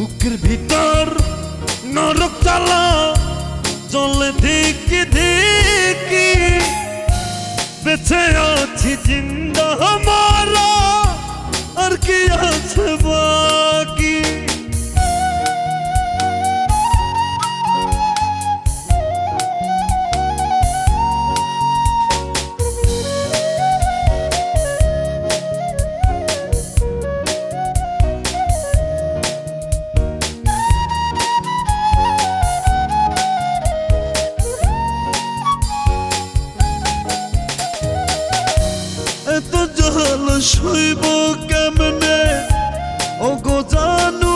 বুকের ভিতর নরক জ্বালা চলে ধিকি ধিকি, বেঁচে আছি জিন্দা মারা আর কি আছে বাকি। এত জল সইব কেমনে ও গো জানু